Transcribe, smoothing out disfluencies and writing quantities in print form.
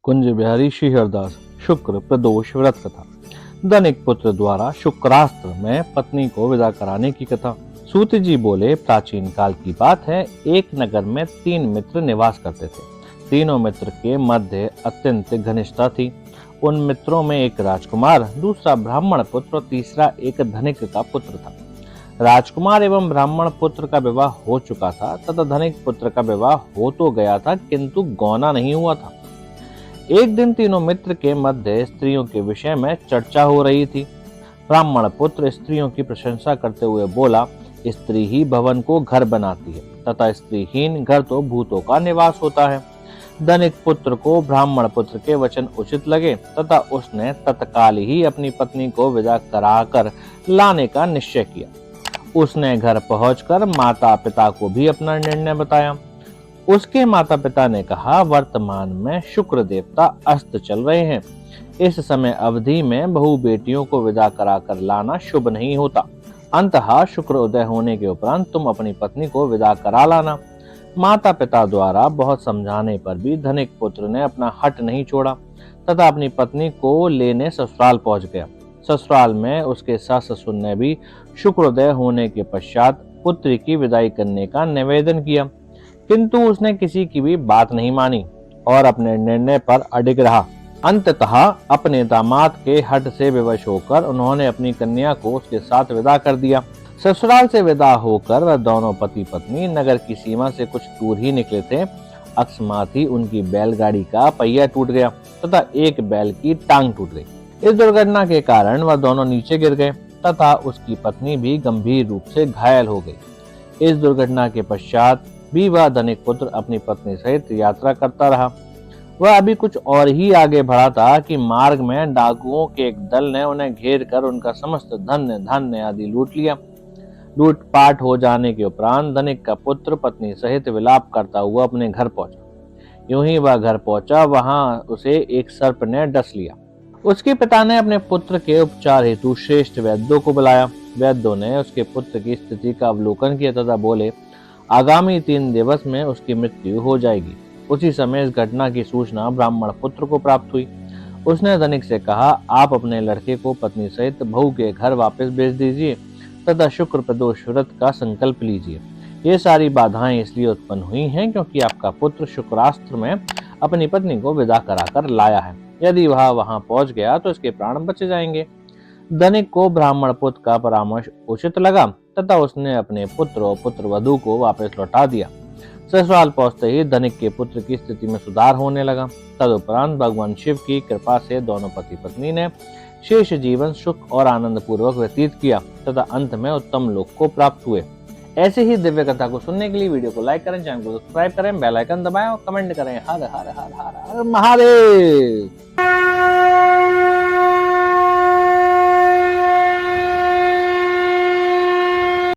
कुंज बिहारी श्रीहरदास शुक्र प्रदोष व्रत कथा। धनिक पुत्र द्वारा शुक्रास्त्र में पत्नी को विदा कराने की कथा। सूत जी बोले, प्राचीन काल की बात है, एक नगर में 3 मित्र निवास करते थे। तीनों मित्र के मध्य अत्यंत घनिष्ठता थी। उन मित्रों में एक राजकुमार, दूसरा ब्राह्मण पुत्र और तीसरा एक धनिक का पुत्र था। राजकुमार एवं ब्राह्मण पुत्र का विवाह हो चुका था तथा धनिक पुत्र का विवाह हो तो गया था, किंतु गौना नहीं हुआ था। एक दिन तीनों मित्र के मध्य स्त्रियों के विषय में चर्चा हो रही थी। ब्राह्मण पुत्र स्त्रियों की प्रशंसा करते हुए बोला, स्त्री ही भवन को घर बनाती है तथा स्त्रीहीन घर तो भूतों का निवास होता है। धनिक पुत्र को ब्राह्मण पुत्र के वचन उचित लगे तथा उसने तत्काल ही अपनी पत्नी को विदा कराकर लाने का निश्चय किया। उसने घर पहुंचकर माता पिता को भी अपना निर्णय बताया। उसके माता पिता ने कहा, वर्तमान में शुक्र देवता अस्त चल रहे हैं। इस समय अवधि में बहु बेटियों को विदा कराकर लाना शुभ नहीं होता। अंततः शुक्र उदय होने के उपरांत तुम अपनी पत्नी को विदा करा लाना। माता पिता द्वारा बहुत समझाने पर भी धनिक पुत्र ने अपना हट नहीं छोड़ा तथा अपनी पत्नी को लेने ससुराल पहुंच गया। ससुराल में उसके सास ससुर ने भी शुक्रोदय होने के पश्चात पुत्री की विदाई करने का निवेदन किया, किंतु उसने किसी की भी बात नहीं मानी और अपने निर्णय पर अडिग रहा। अंततः अपने दामाद के हट से विवश होकर उन्होंने अपनी कन्या को उसके साथ विदा कर दिया। ससुराल से विदा होकर वह दोनों पति पत्नी नगर की सीमा से कुछ दूर ही निकले थे। अकस्मात ही उनकी बैलगाड़ी का पहिया टूट गया तथा एक बैल की टांग टूट गई। इस दुर्घटना के कारण वह दोनों नीचे गिर गए तथा उसकी पत्नी भी गंभीर रूप से घायल हो गई। इस दुर्घटना के पश्चात भी वह धनिक पुत्र अपनी पत्नी सहित यात्रा करता रहा। वह अभी कुछ और ही आगे बढ़ा था कि मार्ग में डाकुओं के एक दल ने उन्हें घेर कर उनका समस्त धन्य धान्य आदि लूट लिया। लूटपाट हो जाने के उपरांत धनिक का पुत्र पत्नी सहित विलाप करता हुआ अपने घर पहुंचा। यूं ही वह घर पहुंचा, वहां उसे एक सर्प ने डस लिया। उसके पिता ने अपने पुत्र के उपचार हेतु श्रेष्ठ वैद्यों को बुलाया। वैद्यों ने उसके पुत्र की स्थिति का अवलोकन किया तथा बोले, आगामी 3 दिवस में उसकी मृत्यु हो जाएगी। उसी समय इस घटना की सूचना ब्राह्मण पुत्र को प्राप्त हुई। उसने धनिक से कहा, आप अपने लड़के को पत्नी सहित बहू के घर वापस भेज दीजिए तथा शुक्र प्रदोष व्रत का संकल्प लीजिए। ये सारी बाधाएं इसलिए उत्पन्न हुई हैं क्योंकि आपका पुत्र शुक्रास्त्र में अपनी पत्नी को विदा कराकर लाया है। यदि वह वहां पहुंच गया तो इसके प्राण बच जाएंगे। धनिक को ब्राह्मण पुत्र का परामर्श उचित लगा तथा उसने अपने पुत्र और पुत्र वधू को वापस लौटा दिया। ससुराल पहुंचते ही धनिक के पुत्र की स्थिति में सुधार होने लगा। तदुपरांत भगवान शिव की कृपा से दोनों पति पत्नी ने शेष जीवन सुख और आनंद पूर्वक व्यतीत किया तथा अंत में उत्तम लोक को प्राप्त हुए। ऐसे ही दिव्य कथा को सुनने के लिए वीडियो को लाइक करें, चैनल को सब्सक्राइब करें, बेल आइकन दबाएं और कमेंट करें। हर हर हर हर हर महादेव।